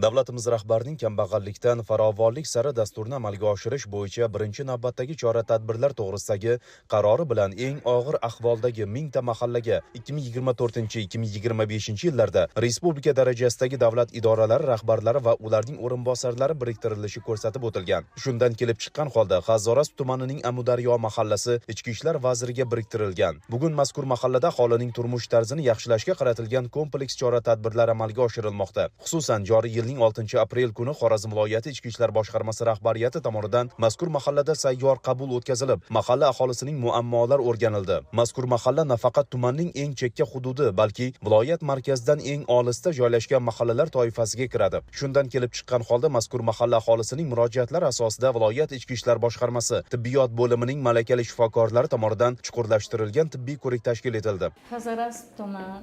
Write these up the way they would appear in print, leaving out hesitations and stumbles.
Davlatimiz rahbarining kambag'allikdan farovonlik sari dasturini amalga oshirish bo'yicha birinchi navbatdagi chora-tadbirlar to'g'risidagi qarori bilan eng og'ir ahvoldagi 1000 ta mahallaga 2024-2025 yillarda respublika darajasidagi davlat idoralari rahbarlari va ularning o'rinbosarlari biriktirilishi ko'rsatib o'tilgan. Shundan kelib chiqqan holda G'azoras tumanining Amudaryo mahallasi Ichki ishlar vaziriga biriktirilgan. Bugun mazkur mahallada aholining turmush tarzini yaxshilashga qaratilgan kompleks chora-tadbirlar amalga oshirilmoqda. Xususan, joriy yilning 6-aprel kuni Xorazm viloyati Ichki ishlar boshqarmasi rahbariyati tomonidan mazkur mahallada sayyor qabul o'tkazilib, mahalla aholisining muammolari o'rganildi. Mazkur mahalla nafaqat tumanning eng chekka hududi, balki viloyat markazidan eng olisda joylashgan mahallalar toifasiga kiradi. Shundan kelib chiqqan holda mazkur mahalla aholisining murojaatlari asosida viloyat Ichki ishlar boshqarmasi tibbiyot bo'limining malakali shifokorlari tomonidan chuqurlashtirilgan tibbiy ko'rik tashkil etildi. G'azoras tuman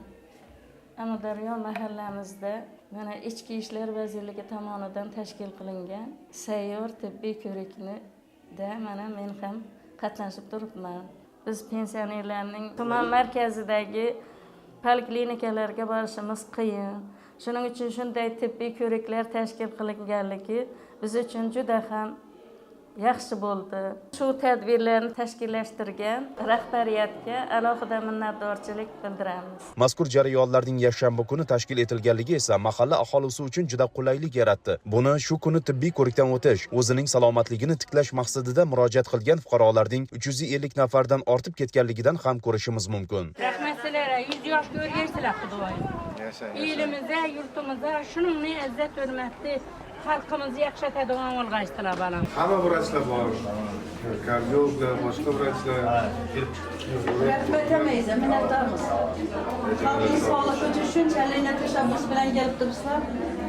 Amudaryo mahallamizda mana Ichki ishlar vazirligi tomonidan tashkil qilingan sayyor tibbiy ko'rikda mana men ham qatnashib turibman. Biz pensionerlarning tuman markazidagi poliklinikalarga borishimiz qiyin. Shuning uchun shunday tibbiy ko'riklar tashkil qilinganligi biz uchun juda ham yaxshi bo'ldi. Shu tadbirlarni tashkillashtirgan rahbariyatga alohida minnatdorchilik bildiramiz. Mazkur jarayonlarning yakshanba kuni tashkil etilganligi esa mahalla aholisi uchun juda qulaylik yaratdi. Buni shu kuni tibbiy ko'rikdan o'tish, o'zining salomatligini tiklash maqsadida murojaat qilgan fuqarolarning 350 nafardan ortib ketganligidan ham ko'rishimiz mumkin. Rahmat sizlarga, 100 yoshga o'rgaysizlar Xudoyim. Elimizda, yurtimizda shuningni izzat hurmatli xalqimizni yaxshatadigan bo'lg'aysizlar balam. Hamma vrachlar bor. Kardiologlar, boshqa vrachlar. Rahmat, minnatdormiz. Xalqning sog'ligi uchun shunchalik tashabbus bilan kelib turibsizlar.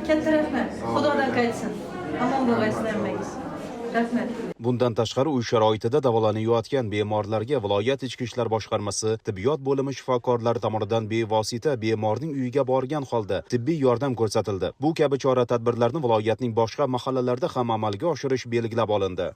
Katta rahmat. Xudodan qaytsin. Omon bo'lgaysizlar. Rahmat. Bundan tashqari uy sharoitida davolanayotgan bemorlarga viloyat Ichki ishlar boshqarmasi tibbiyot bo'limi shifokorlari tomonidan bevosita bemorning uyiga borgan holda tibbiy yordam ko'rsatildi. Bu kabi chora-tadbirlarni viloyatning boshqa mahallalarida ham amalga oshirish belgilab olindi.